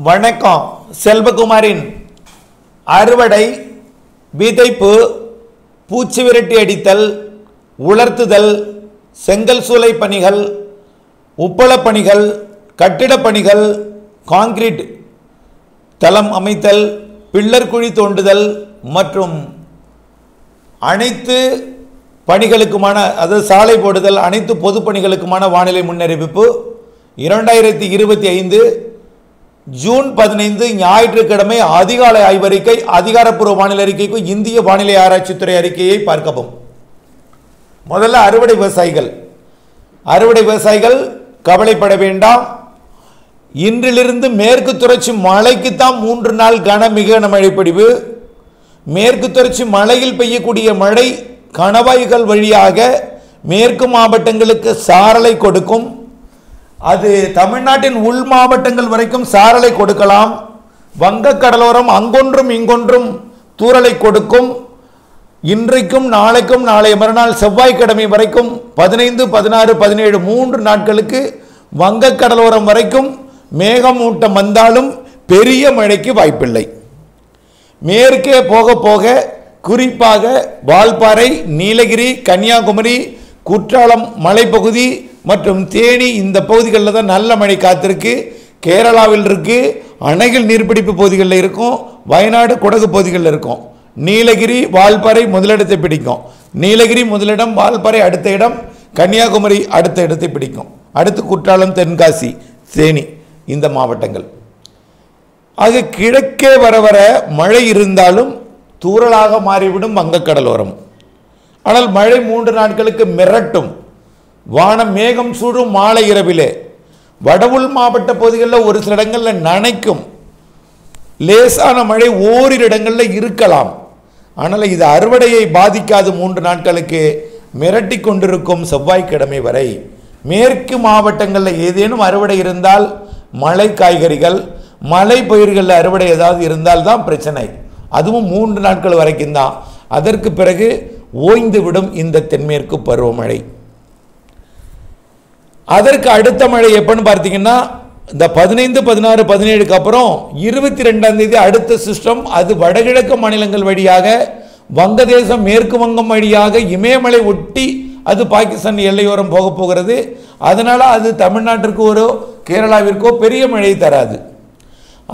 வணக்கம். செல்வகுமாரின் அறுவடை, விதைப்பு, பூச்சி விரட்டி அடித்தல், உலர்த்துதல், செங்கல் சூளை பணிகள், உப்பளப் பணிகள், கட்டிடப் பணிகள், கான்கிரீட் தளம் அமைத்தல், பில்லர் குழி தோண்டுதல் மற்றும் அனைத்து பணிகளுக்குமான அதாவது சாலை போடுதல் அனைத்து பொது பணிகளுக்குமான வானிலை முன்னறிவிப்பு 2025 ஜூன் 15 ஞாயிற்றுக்கிழமை அதிகாலை ஆய்வறிக்கை. அதிகாரப்பூர்வ வானிலை அறிக்கைக்கு இந்திய வானிலை ஆராய்ச்சித்துறை அறிக்கையை பார்க்கவும். முதல்ல அறுவடை விவசாயிகள் கவலைப்பட வேண்டாம். இன்றிலிருந்து மேற்கு தொடர்ச்சி மழைக்குத்தான் 3 நாள் மிக கனமழை பொழிவு. மேற்கு தொடர்ச்சி மலையில் பெய்யக்கூடிய மழை கணவாய்கள் வழியாக மேற்கு மாவட்டங்களுக்கு சாரலை கொடுக்கும். அது தமிழ்நாட்டின் உள் மாவட்டங்கள் வரைக்கும் சாரலை கொடுக்கலாம். வங்கக்கடலோரம் அங்கொன்றும் இங்கொன்றும் தூறலை கொடுக்கும். இன்றைக்கும் நாளைக்கும் நாளைய மறுநாள் செவ்வாய்க்கிழமை வரைக்கும் 15, 16, 17 3 நாட்களுக்கு வங்கக்கடலோரம் வரைக்கும் மேகமூட்டம் வந்தாலும் பெரிய மழைக்கு வாய்ப்பில்லை. மேற்கே போக போக குறிப்பாக வால்பாறை, நீலகிரி, கன்னியாகுமரி, குற்றாலம் மலைப்பகுதி மற்றும் தேனி இந்த பகுதிகளில் தான் நல்ல மழை காத்திருக்கு. கேரளாவில் இருக்கு, அணைகள் நீர்பிடிப்பு பகுதிகளில் இருக்கும், வயநாடு குடகு பகுதிகளில் இருக்கும். நீலகிரி வால்பாறை முதலிடத்தை பிடிக்கும். நீலகிரி முதலிடம், வால்பாறை அடுத்த இடம், கன்னியாகுமரி அடுத்த இடத்தை பிடிக்கும். அடுத்து குற்றாலம், தென்காசி, தேனி இந்த மாவட்டங்கள். ஆக கிழக்கே வர வர மழை இருந்தாலும் தூறலாக மாறிவிடும் வங்கக்கடலோரம். ஆனால் மழை 3 நாட்களுக்கு மிரட்டும். வானம் மேகம் சூடும். மாலை இரவிலே வடவுள் மாவட்ட பகுதிகளில் ஒரு சில இடங்களில் நனைக்கும். லேசான மழை ஓரிரு இடங்களில் இருக்கலாம். ஆனால் இது அறுவடையை பாதிக்காது. 3 நாட்களுக்கு மிரட்டி கொண்டிருக்கும். செவ்வாய்க்கிழமை வரை மேற்கு மாவட்டங்களில் ஏதேனும் அறுவடை இருந்தால், மழை காய்கறிகள், மலை பயிர்களில் அறுவடை ஏதாவது இருந்தால் தான் பிரச்சனை. அதுவும் 3 நாட்கள் வரைக்கும் தான். அதற்கு பிறகு ஓய்ந்துவிடும் இந்த தென்மேற்கு பருவமழை. அதற்கு அடுத்த மழை எப்பன்னு பார்த்தீங்கன்னா இந்த 15, 16, 17க்கு அப்புறம் 22ஆம் தேதி அடுத்த சிஸ்டம். அது வடகிழக்கு மாநிலங்கள் வழியாக வங்கதேசம், மேற்கு வங்கம் வழியாக இமயமலை ஒட்டி அது பாகிஸ்தான் எல்லையோரம் போக போகிறது. அதனால அது தமிழ்நாட்டிற்கு ஒரு கேரளாவிற்கோ பெரிய மழை தராது.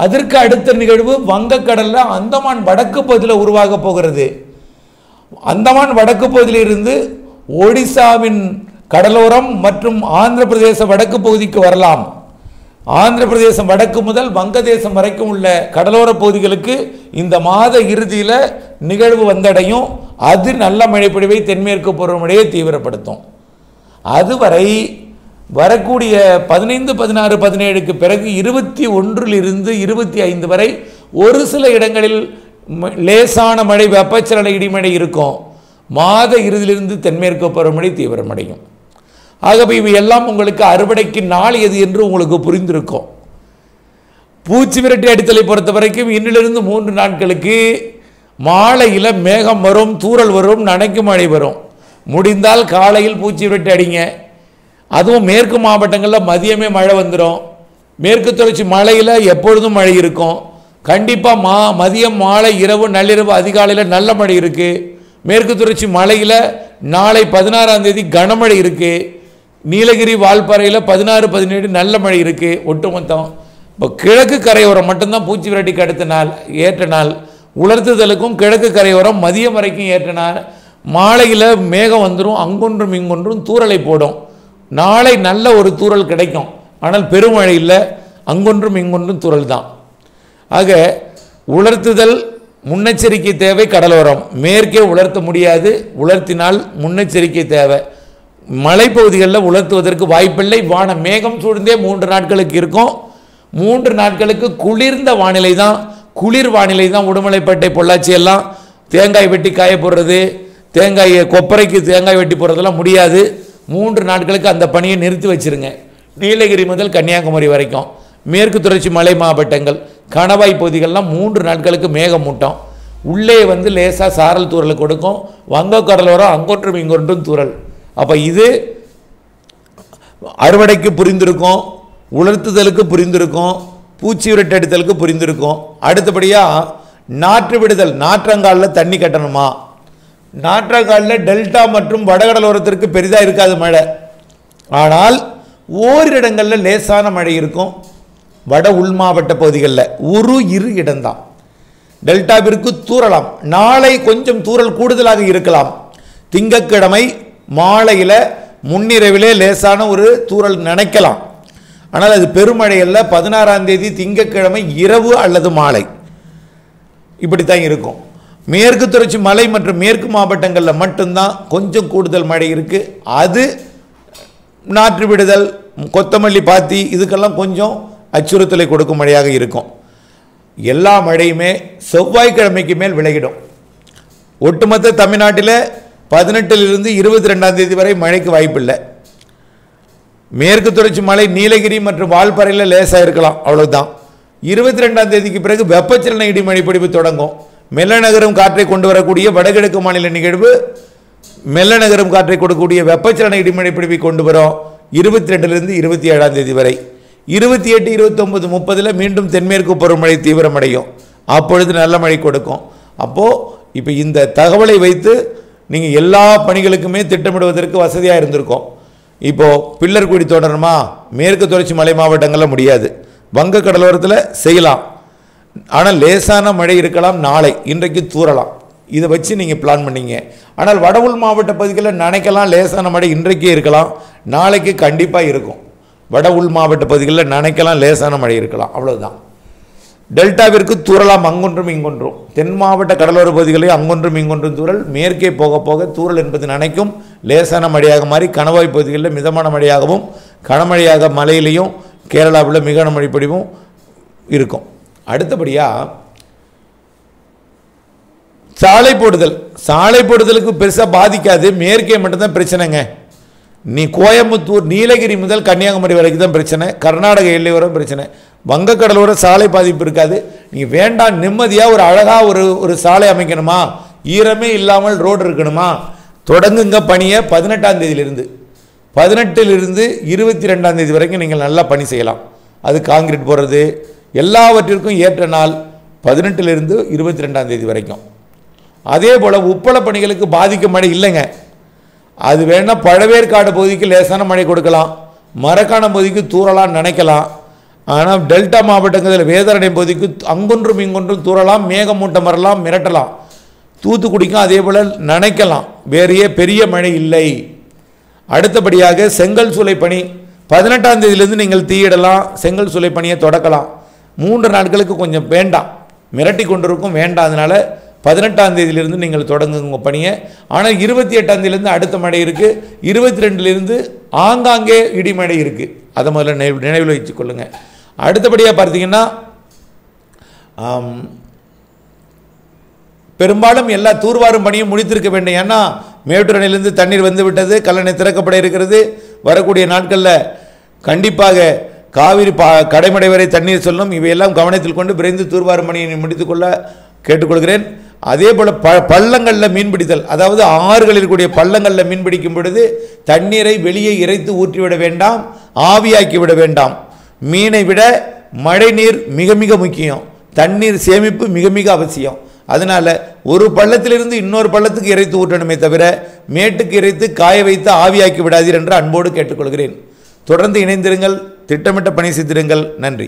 அதற்கு அடுத்த நிகழ்வு வங்கக்கடலில் அந்தமான் வடக்கு பகுதியில் உருவாக போகிறது. அந்தமான் வடக்கு பகுதியிலிருந்து ஒடிசாவின் கடலோரம் மற்றும் ஆந்திர பிரதேச வடக்கு பகுதிக்கு வரலாம். ஆந்திர பிரதேசம் வடக்கு முதல் வங்கதேசம் வரைக்கும் உள்ள கடலோர பகுதிகளுக்கு இந்த மாத இறுதியில் நிகழ்வு வந்தடையும். அது நல்ல மழைப்பொழிவை தென்மேற்கு பருவமழையை தீவிரப்படுத்தும். அதுவரை வரக்கூடிய 15, 16, 17க்கு பிறகு 21லிருந்து 25 வரை ஒரு சில இடங்களில் லேசான மழை, வெப்பச்சலன இடிமழை இருக்கும். மாத இறுதியிலிருந்து தென்மேற்கு பருவமழை தீவிரமடையும். ஆகவே இவை எல்லாம் உங்களுக்கு அறுவடைக்கு நாள் எது என்று உங்களுக்கு புரிந்திருக்கும். பூச்சி விரட்டி அடித்தலை பொறுத்த வரைக்கும் இன்னிலிருந்து 3 நாட்களுக்கு மாலையில் மேகம் வரும், தூறல் வரும், நனைக்கும் மழை வரும். முடிந்தால் காலையில் பூச்சி விரட்டி அடிங்க. அதுவும் மேற்கு மாவட்டங்களில் மதியமே மழை வந்துடும். மேற்கு தொடர்ச்சி மலையில் எப்பொழுதும் மழை இருக்கும். கண்டிப்பாக மதியம், மாலை, இரவு, நள்ளிரவு, அதிகாலையில் நல்ல மழை இருக்குது. மேற்கு தொடர்ச்சி மலையில் நாளை 16ஆம் தேதி கனமழை இருக்குது. நீலகிரி வால்பாறையில் 16, 17 நல்ல மழை இருக்குது. ஒட்டுமொத்தம் இப்போ கிழக்கு கரையோரம் மட்டும்தான் பூச்சி விரட்டிக்கு அடுத்த நாள் ஏற்ற நாள். உலர்த்துதலுக்கும் கிழக்கு கரையோரம் மதியம் வரைக்கும் ஏற்ற நாள். மாலையில் மேகம் வந்துடும், அங்கொன்றும் இங்கொன்றும் தூறலை போடும். நாளை நல்ல ஒரு தூறல் கிடைக்கும். ஆனால் பெருமழை இல்லை, அங்கொன்றும் இங்கொன்றும் தூறல் தான். ஆக உலர்த்துதல் முன்னெச்சரிக்கை தேவை. கடலோரம் மேற்கே உலர்த்த முடியாது, உலர்த்தினால் முன்னெச்சரிக்கை தேவை. மலைப்பகுதிகளில் உலர்த்துவதற்கு வாய்ப்பில்லை. வானம் மேகம் சூழ்ந்தே 3 நாட்களுக்கு இருக்கும். 3 நாட்களுக்கு குளிர்ந்த வானிலை தான், குளிர் வானிலை தான். உடுமலைப்பேட்டை, பொள்ளாச்சி எல்லாம் தேங்காய் வெட்டி காய போடுறது, கொப்பரைக்கு தேங்காய் வெட்டி போடுறதெல்லாம் முடியாது. 3 நாட்களுக்கு அந்த பணியை நிறுத்தி வச்சிருங்க. நீலகிரி முதல் கன்னியாகுமரி வரைக்கும் மேற்கு தொடர்ச்சி மலை மாவட்டங்கள், கணவாய் பகுதிகள்லாம் 3 நாட்களுக்கு மேகமூட்டம். உள்ளே லேசாக சாரல் தூறல் கொடுக்கும். வங்கக்கடலோரம் அங்கொன்றும் இங்கொன்றும் தூறல். அப்போ இது அறுவடைக்கு புரிந்திருக்கும், உலர்த்துதலுக்கு புரிந்திருக்கும், பூச்சி விரட்டு அடித்தலுக்கு புரிந்திருக்கும். அடுத்தபடியாக நாற்று விடுதல், நாற்றங்காலில் தண்ணி கட்டணுமா? நாற்றங்காலில் டெல்டா மற்றும் வடகடலோரத்திற்கு பெரிதாக இருக்காது மழை, ஆனால் ஓரிரு இடங்களில் லேசான மழை இருக்கும். வட உள் மாவட்ட பகுதிகளில் இரு இடம்தான். டெல்டாவிற்கு தூறலாம், நாளை கொஞ்சம் தூறல் கூடுதலாக இருக்கலாம். திங்கட்கிழமை மாலையில் முன்னிரவிலே லேசான ஒரு தூறல் நினைக்கலாம், ஆனால் அது பெருமழை அல்ல. 16ஆம் தேதி திங்கட்கிழமை இரவு அல்லது மாலை இப்படித்தான் இருக்கும். மேற்கு தொடர்ச்சி மலை மற்றும் மேற்கு மாவட்டங்களில் மட்டும்தான் கொஞ்சம் கூடுதல் மழை இருக்குது. அது நாற்று விடுதல், கொத்தமல்லி, பாத்தி இதுக்கெல்லாம் கொஞ்சம் அச்சுறுத்தலை கொடுக்கும் மழையாக இருக்கும். எல்லா மழையுமே செவ்வாய்க்கிழமைக்கு மேல் விலகிடும். ஒட்டுமொத்த தமிழ்நாட்டில் 18லிருந்து 22ஆம் தேதி வரை மழைக்கு வாய்ப்பில்லை. மேற்கு தொடர்ச்சி மலை நீலகிரி மற்றும் வால்பாறையில் லேசாக இருக்கலாம், அவ்வளவுதான். 22ஆம் தேதிக்கு பிறகு வெப்பச்சலன இடிமழை பிடிப்பு தொடங்கும். மெல்லநகரும் காற்றை கொண்டு வரக்கூடிய வடகிழக்கு மாநில நிகழ்வு மெல்லநகரும் காற்றை கொடுக்கக்கூடிய வெப்பச்சலன இடிமழை பிடிப்பை கொண்டு வரும் 22லிருந்து 27ஆம் தேதி வரை. 28, 29, 30 மீண்டும் தென்மேற்கு பருவமழை தீவிரமடையும். அப்பொழுது நல்ல மழை கொடுக்கும். அப்போது இப்போ இந்த தகவலை வைத்து நீங்கள் எல்லா பணிகளுக்குமே திட்டமிடுவதற்கு வசதியாக இருந்திருக்கும். இப்போது பில்லர்குடி தொடரணுமா? மேற்கு தொடர்ச்சி மலை மாவட்டங்களில் முடியாது, வங்க கடலோரத்தில் செய்யலாம், ஆனால் லேசான மழை இருக்கலாம். நாளை இன்றைக்கு தூறலாம், இதை வச்சு நீங்கள் பிளான் பண்ணீங்க. ஆனால் வட உள் மாவட்ட பகுதிகளில் நினைக்கலாம் லேசான மழை இன்றைக்கே இருக்கலாம், நாளைக்கு கண்டிப்பாக இருக்கும். வட உள் மாவட்ட பகுதிகளில் நினைக்கலாம் லேசான மழை இருக்கலாம், அவ்வளவுதான். டெல்டாவிற்கு தூறலாம், அங்கொன்றும் இங்கொன்றும். தென் மாவட்ட கடலோர பகுதிகளில் அங்கொன்றும் இங்கொன்றும் தூறல். மேற்கே போக போக தூறல் என்பது நினைக்கும் லேசான மழையாக மாறி கணவாய் பகுதிகளில் மிதமான மழையாகவும் கனமழையாக மலையிலையும் கேரளாவில் மிக கனமழை பொழிவும் இருக்கும். அடுத்தபடியாக சாலை போடுதல். சாலை போடுதலுக்கு பெருசாக பாதிக்காது, மேற்கே மட்டும்தான் பிரச்சனைங்க. நீ கோயம்புத்தூர் நீலகிரி முதல் கன்னியாகுமரி வரைக்கும் தான் பிரச்சனை, கர்நாடக எல்லை வரும் பிரச்சனை. வங்கக்கடலோர சாலை பாதிப்பு இருக்காது. நீங்கள் வேண்டாம், நிம்மதியாக ஒரு அழகாக ஒரு சாலை அமைக்கணுமா, ஈரமே இல்லாமல் ரோடு இருக்கணுமா, தொடங்குங்க பணியை 18ஆம் தேதியிலிருந்து. 18லிருந்து 22ஆம் தேதி வரைக்கும் நீங்கள் நல்லா பணி செய்யலாம். அது காங்கிரீட் போடுறது எல்லாவற்றிற்கும் ஏற்ற நாள் 18லிருந்து 22ஆம் தேதி வரைக்கும். அதே போல் உப்பள பணிகளுக்கு பாதிக்க மழை இல்லைங்க. அது வேணால் பழவேற்காடு பகுதிக்கு லேசான மழை கொடுக்கலாம், மரக்காணம் பகுதிக்கு தூறலாம் நினைக்கலாம். ஆனால் டெல்டா மாவட்டங்களில் வேதாரண்யம் பகுதிக்கு அங்கொன்றும் இங்கொன்றும் தூறலாம், மேகமூட்டம் வரலாம், மிரட்டலாம். தூத்துக்குடிக்கும் அதே போல் நினைக்கலாம், வேறையே பெரிய மழை இல்லை. அடுத்தபடியாக செங்கல் சூளை பணி 18ஆம் தேதியிலிருந்து நீங்கள் தீயிடலாம், செங்கல் சூளை பணியை தொடக்கலாம். 3 நாட்களுக்கு கொஞ்சம் வேண்டாம், மிரட்டி கொண்டிருக்கும், வேண்டாம். அதனால் 18ஆம் தேதியிலிருந்து நீங்கள் தொடங்குங்க பணியை. ஆனால் 28ஆம் தேதியிலிருந்து அடுத்த மழை இருக்குது, 22லிருந்து ஆங்காங்கே இடிமழை இருக்குது. அதை முதல்ல நினைவில் வச்சு கொள்ளுங்கள். அடுத்தபடியாக பார்த்தீங்கன்னா பெரும்பாலும் எல்லா தூர்வாரும் பணியும் முடித்திருக்க வேண்டும். ஏன்னா மேட்டூர் அணையிலிருந்து தண்ணீர் வந்து விட்டது, கல்லணை திறக்கப்பட இருக்கிறது. வரக்கூடிய நாட்களில் கண்டிப்பாக காவிரி கடைமடை வரை தண்ணீர் செல்லும். இவையெல்லாம் கவனத்தில் கொண்டு விரைந்து தூர்வாரும் பணியை முடித்துக்கொள்ள கேட்டுக்கொள்கிறேன். அதே போல் பள்ளங்களில் மீன்பிடித்தல், அதாவது ஆறுகளில் கூடிய பள்ளங்களில் மீன்பிடிக்கும் பொழுது தண்ணீரை வெளியே இறைத்து ஊற்றிவிட வேண்டாம், ஆவியாக்கி விட வேண்டாம். மீனை விட மழை நீர் மிக மிக முக்கியம், தண்ணீர் சேமிப்பு மிக மிக அவசியம். அதனால் ஒரு பள்ளத்திலிருந்து இன்னொரு பள்ளத்துக்கு இறைத்து ஊற்றணுமே தவிர மேட்டுக்கு இறைத்து காய வைத்து ஆவியாக்கி விடாதீர் என்று அன்போடு கேட்டுக்கொள்கிறேன். தொடர்ந்து இணைந்திருங்கள், திட்டமிட்ட பணி செய்திருங்கள். நன்றி.